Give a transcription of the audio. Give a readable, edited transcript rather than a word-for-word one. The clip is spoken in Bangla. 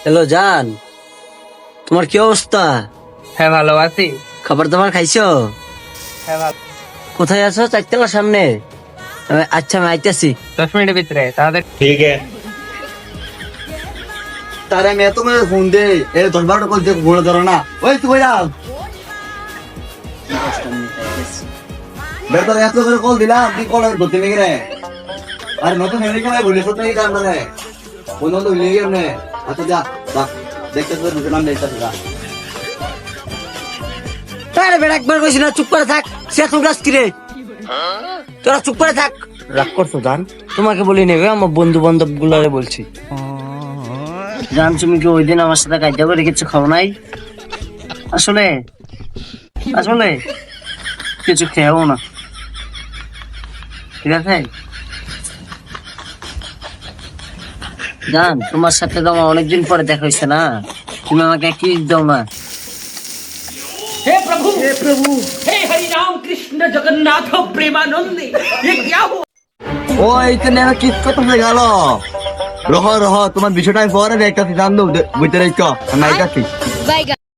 হ্যালো জান, তোমার কি অবস্থা? হ্যাঁ ভালো আছি। খাবার দাবার খাইছো? হ্যাঁ ভালো। কোথায় আছো? চারতলার সামনে। আচ্ছা, আমি আইতাছি। 10 মিনিটের ভিতরে তাড়াতাড়ি। ठीक है। তারে আমি এত মেরে ফোন দে এ 10-12টা কল দিয়ে ঘুরে ধরো না। ওই তুই কইরা বের তোর এত করে কল দিলাম তুই কল ধরতে নেই রে। আর নতুন ফ্যামিলি কেমন বলে সত্যি এই কাম করে কোন তো লিয়ে গেল না। আচ্ছা যা যা দেখতে তো দুটো নাম দেখতে যা। আরে বেড়া, একবার কইছি না চুপ করে থাক। সে তোর কাছ কিরে, তোরা চুপ করে থাক। রাগ করছো জান? তোমাকে বলি নেবে, আমার বন্ধু বান্ধব গুলারে বলছি। জান, তুমি কি ওই দিন আমার সাথে কাজটা করে কিছু খাও নাই? আসলে আসলে কিছু খেয়েও না, ঠিক আছে জান? তোমার সাথে তো আমার অনেকদিন পরে দেখা হয়েছে না, তুমি আমাকে কি দাও না? हे प्रभु हे हरि राम कृष्ण जगन्नाथ प्रेमानंद ये क्या हुआ? ও এইখানে আমার কি কত হয়ে গেল। রহ রহ তোমার বিষয়টা আমি পরে দেখতেছি জান দো বুঝতে রেখো আমি আইতাছি।